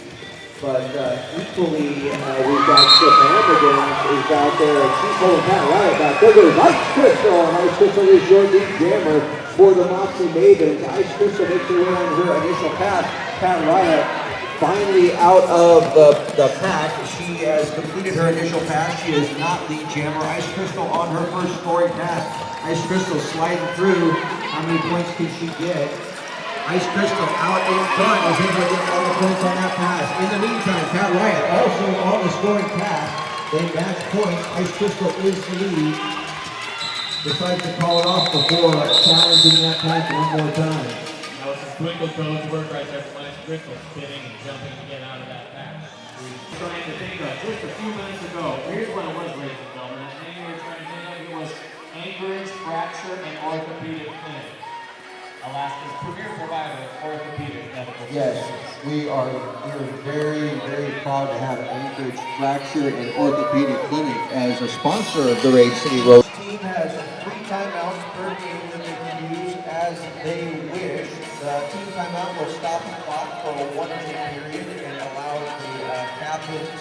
But equally, we've got Shabamigan is out there, and she's holding Pat Riot back. There goes Ice Crystal, and Ice Crystal is your lead jammer for the Moxy Mavens. Ice Crystal makes her way on her initial pass. Pat Riot finally out of the pack. She has completed her initial pass. She is not lead jammer. Ice Crystal on her first scoring pass. Ice Crystal sliding through. How many points can she get? Ice Crystal out in front is able to get all the points on that pass. In the meantime, Pat Riot also on the scoring pass. They match points. Ice Crystal is the lead. Decides to call it off before challenging that pass one more time. That was some twinkle toes work right there from Ice Crystal, spinning and jumping to get out of that pass. We were trying to think of just a few minutes ago. Here's what it was, ladies and gentlemen. That name we were trying to think of, it was Anchorage Fracture and Orthopedic Clinic. Alaska's premier provider of orthopedic medical services. Yes, we are very, very proud to have Anchorage Fracture and Orthopedic Clinic as a sponsor of the Rage City Road. The team has 3 timeouts per game that they can use as they wish. The team timeout will stop the clock for a 1-minute period and allow the captains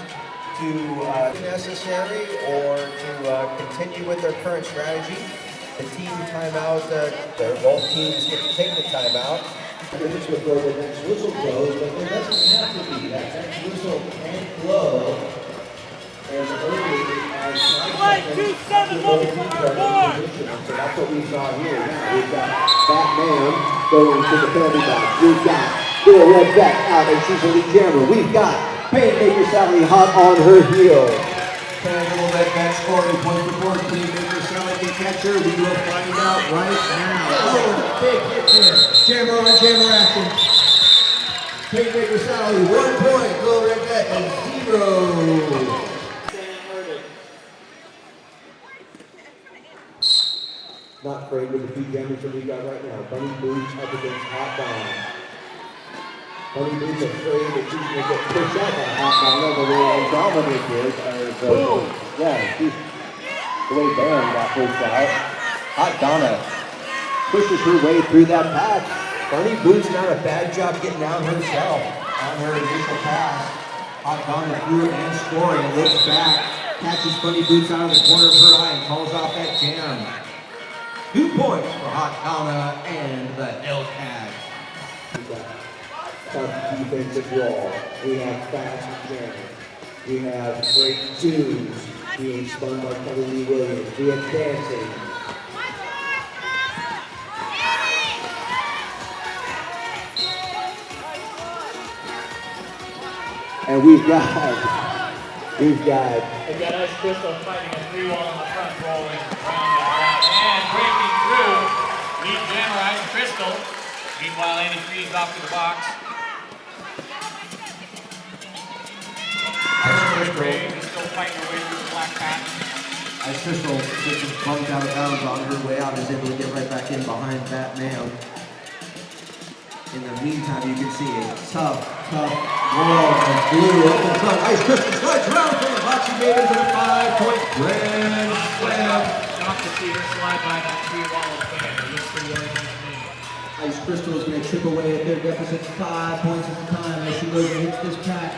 to necessary or to continue with their current strategy. the team timeout, both teams get to take the timeout. Minutes before the next whistle blows, but there doesn't have to be. That next whistle can blow as early as 5 seconds after both teams are in position. So that's what we saw here. Now we've got Batman going to the penalty box. We've got Little Red Beck out, and she's a lead jammer. We've got Painmaker Sally hot on her heels. And Little Red Beck scoring point before Painmaker Sally can catch her. We will find out right now. Oh, big hit here. Jammer on jammer action. Painmaker Sally, 1 point. Little Red Beck and 0. Not afraid with the 2 jammers that we got right now. Bunny Boots up against Hot Donna. Bunny Boots afraid that she's going to get pushed out by Hot Donna the way Dominic is. The way Baron got pushed out. Hot Donna pushes her way through that patch. Bunny Boots done a bad job getting out herself on her initial pass. Hot Donna threw it and scoring. Looks back. Catches Bunny Boots out of the corner of her eye and calls off that jam. 2 points for Hot Donna and the Hellcats. Tough defensive wall. We have fast jamming. We have great twos being spun by Kelly Lee Williams. We have dancing. And we've got They got Ice Crystal fighting a 3-wall on the front, rolling round and round, and breaking through. Lead jammer Ice Crystal. Meanwhile, Andy Freeze off to the box. Crystal is still fighting her way through the black patch. Ice Crystal gets bumped out of bounds on her way out, is able to get right back in behind Batman. In the meantime, you can see a tough wall of blue up in front. Ice Crystal slides around from the Moxy Mavens and a 5-point grand slam. Shocked to see her slide by that 3-wall of fan. It looks pretty well against me. Ice Crystal is going to chip away at their deficit 5 points at a time as she goes and hits this pack.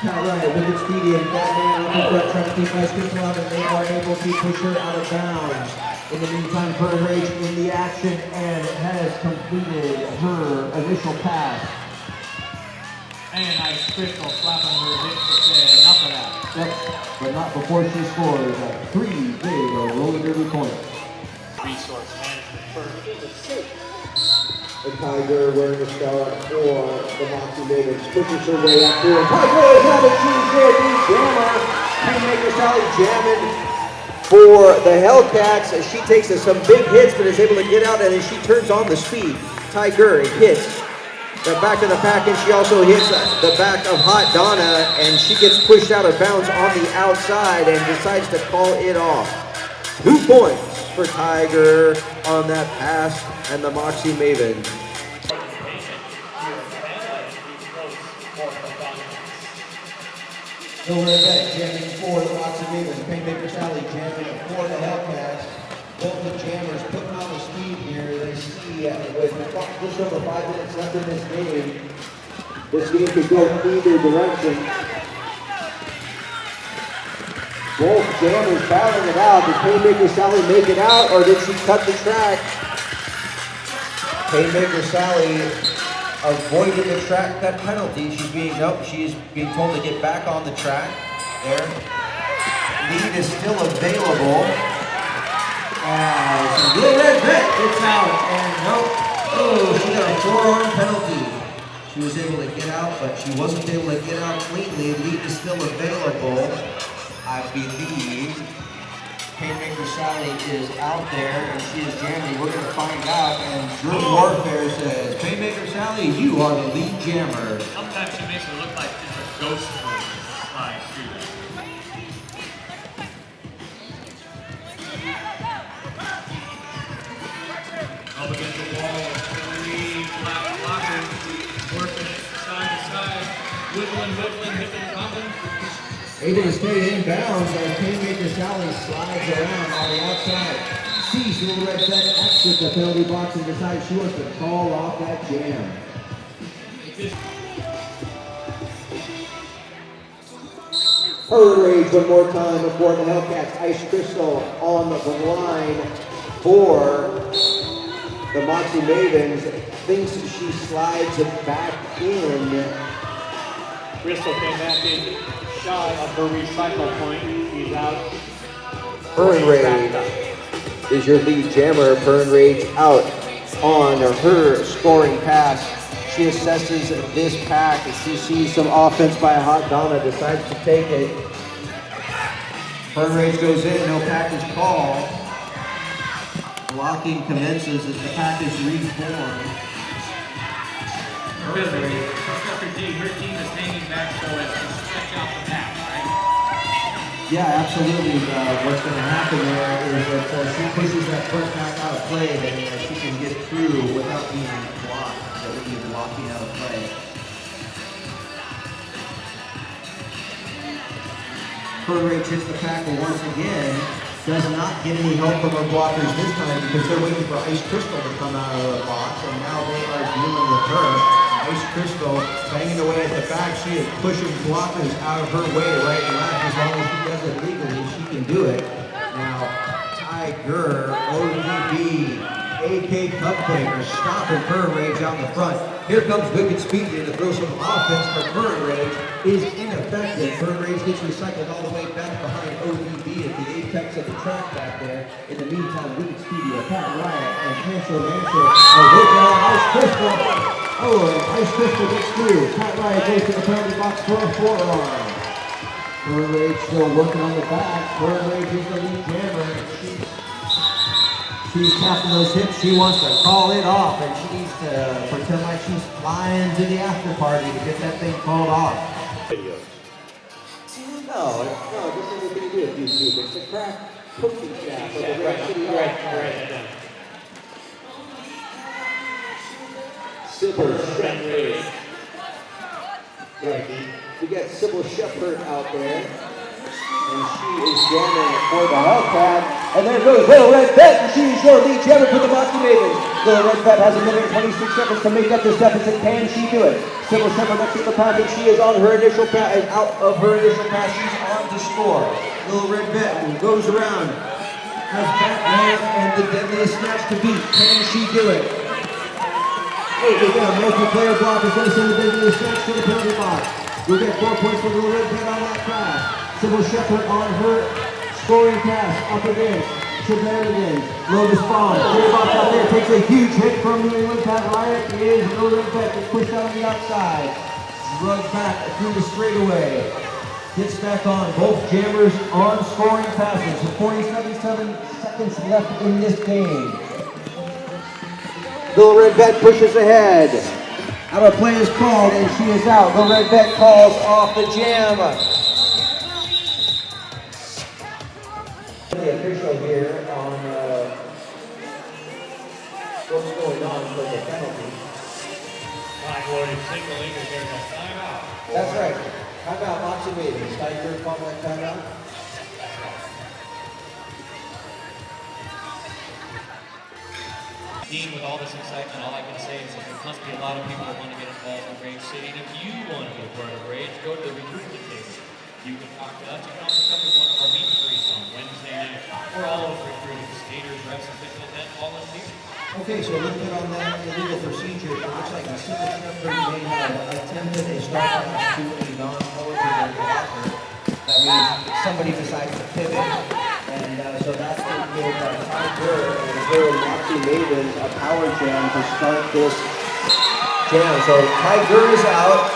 Not right, with its speedy and Batman up in front trying to keep Ice Crystal out, and they are able to push her out of bounds. In the meantime, Fern Rage in the action and has completed her initial pass. And Ice Crystal slapping her hips to say enough of that. Yep, but not before she scores 3 big roller derby points. Resource management for the Tiger wearing a star for the Moxy Mavens. Pushes her way up through. Tiger is having two jammer. Painmaker Sally jamming for the Hellcats as she takes some big hits but is able to get out, and then she turns on the speed. Tiger hits the back of the pack, and she also hits the back of Hot Donna, and she gets pushed out of bounds on the outside and decides to call it off. 2 points for Tiger on that pass and the Moxy Mavens. Little Red Beck jamming for the Moxy Mavens. Painmaker Sally jamming for the Hellcats. Both the jammers putting on the speed here. They see with just over 5 minutes left in this game. This game could go either direction. Both jammers battling it out. Did Painmaker Sally make it out, or did she cut the track? Painmaker Sally avoided the track cut penalty. She's being told to get back on the track. There. Lead is still available. As Little Red Beck gets out, and nope. Oh, she got a forearm penalty. She was able to get out, but she wasn't able to get out cleanly. Lead is still available. I believe Painmaker Sally is out there and she is jamming. We're going to find out. And Drew Warfare says, Painmaker Sally, you are the lead jammer. Sometimes she makes it look like just a ghost movie that slides through there. Up against the wall, 3 black blockers, working side to side, wiggling, hitting common. Able to stay in bounds as Painmaker Sally slides around on the outside. Sees Little Red Beck exit the penalty box and decides she wants to call off that jam. Rage one more time before the Hellcats. Ice Crystal on the line for the Moxy Mavens. Thinks she slides it back in. Crystal came back in shy of her recycle point. She's out. Burn Rage is your lead jammer. Burn Rage out on her scoring pass. She assesses this pack as she sees some offense by a Hot Donna, decides to take it. Burn Rage goes in, no pack is called. Blocking commences as the pack is reformed. Professor D, her team is hanging back so as to stretch out the pack, right? Yeah, absolutely. What's going to happen there is that she pushes that front pack out of play, then she can get through without being blocked. That would be blocking out of play. Burn Rage hits the pack once again. Does not get any help from her blockers this time because they're waiting for Ice Crystal to come out of the box, and now they are dealing with her. Ice Crystal banging away at the back. She is pushing blockers out of her way right and left. As long as she does it legally, she can do it. Now, Tiger, ODB, AK Cupcake stopping Burn Rage out the front. Here comes Wicked Speedy to throw some offense, but Burn Rage is ineffective. Burn Rage gets recycled all the way back behind ODB at the apex of the track back there. In the meantime, Wicked Speedy, Pat Riot, and Pancho Mancho are working on Ice Crystal. Oh, and Ice Crystal gets through. Pat Riot goes to the penalty box for a forearm. Burn Rage still working on the back. Burn Rage is the lead jammer. She's tapping those hips. She wants to call it off, and she needs to pretend like she's flying to the after party to get that thing called off. Videos. No, this has nothing to do with YouTube. It's a craft cooking shack for the Red City Right. Sybil Shepherd. We got Sybil Shepherd out there. And she is jamming for the Hellcat. And there goes Little Red Bet, and she's your lead jammer for the Moxy Mavens. Little Red Bet has a minute and 26 seconds to make up this deficit. Can she do it? Sybil Shepherd next to the pack, and she is on her initial pass. Out of her initial pass, she's on to score. Little Red Bet goes around, has Batman and the deadliest snatch to beat. Can she do it? Oh, we got a multiplayer block is going to send the deadliest snatch to the penalty box. We'll get 4 points for Little Red Bet on that pass. Sybil Shepherd on her scoring pass up against Shenanigans. Lotus Spawn. Box out there takes a huge hit from New England. Pat Riot is Little Red Bet. Gets pushed out on the outside. Drugged back through the straightaway. Gets back on. Both jammers on scoring passes. 47 seconds left in this game. Little Red Bet pushes ahead. Out of play is called and she is out. Little Red Bet calls off the jam. The official here on what's going on for the penalty. Time loaded signaling is there's a timeout. That's right. Timeout, Moxy Mavens. Tiger call that timeout. Dean, with all this excitement, all I can say is that there must be a lot of people that want to get involved in Rage City. And if you want to be a part of Rage, go to the recruitment table. You can talk to us. You can also come to one of our meet and greets on Wednesday night. We're always recruiting skaters, refs, officials, and volunteers. Okay, so looking on that illegal procedure, it looks like the Sybil Shepherd may have attempted a start to a non-eligible blocker. That means somebody decides to pivot. And so that's going to give Tiger and her Moxy Mavens a power jam to start this jam. So Tiger is out.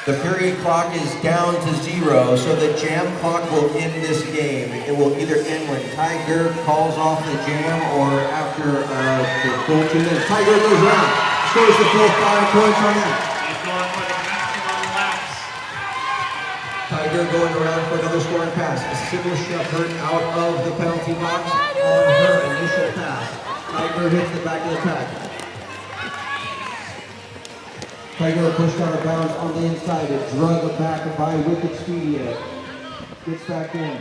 the period clock is down to 0, so the jam clock will end this game. It will either end when Tiger calls off the jam or after the full 2 minutes. Tiger goes around, scores the full 5 points on that. He's going for the maximum laps. Tiger going around for another scoring pass. Sybil Shepherd out of the penalty box on her initial pass. Tiger hits the back of the pack. Tiger pushed out of bounds on the inside. It drug back by Wicked Speedia. Gets back in.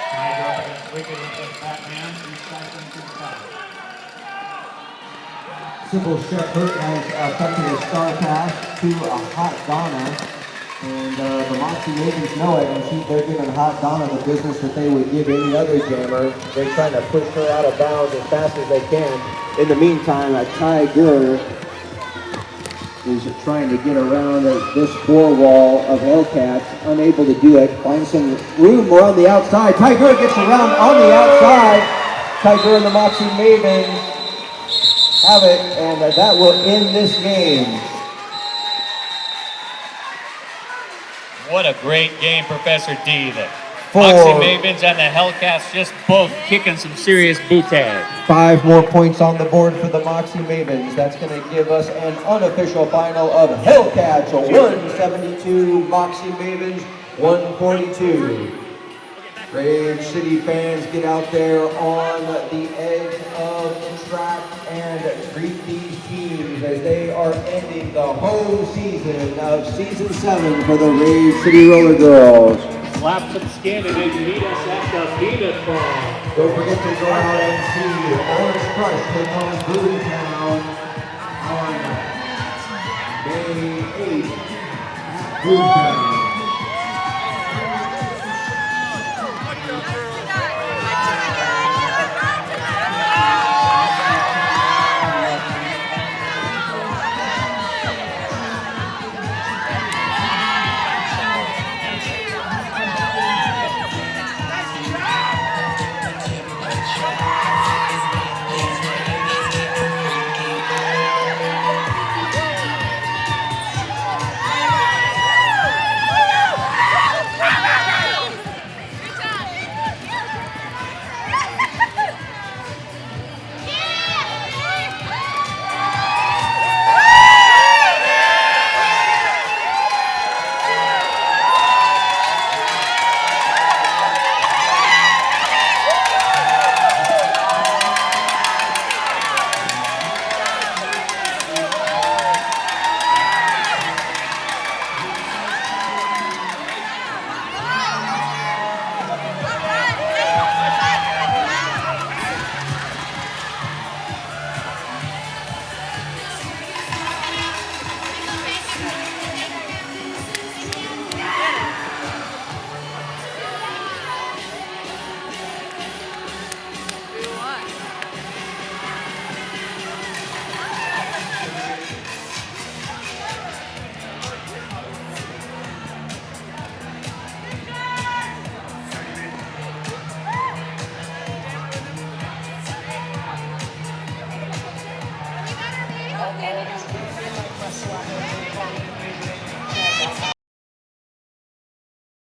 Tiger up against Wicked with the Batman. 3 seconds to the pass. Sybil Shepherd has affected a star pass to a Hot Donna. And the Moxy Mavens know it, and they're giving Hot Donna the business that they would give any other jammer. They're trying to push her out of bounds as fast as they can. In the meantime, Tiger is trying to get around this four wall of Hellcats, unable to do it. Finds some room around the outside. Tiger gets around on the outside. Tiger and the Moxy Mavens have it, and that will end this game. What a great game, Professor D. The Moxy Mavens and the Hellcats just both kicking some serious bootag. 5 more points on the board for the Moxy Mavens. That's going to give us an unofficial final of Hellcats 172, Moxy Mavens 142. Rage City fans, get out there on the edge of the track and greet these teams as they are ending the home season of Season 7 for the Rage City Roller Girls. Slap some skin and then meet us at the Peanut Bar. Don't forget to go out and see Orange Crush take on Boomtown on May 8th at Boomtown.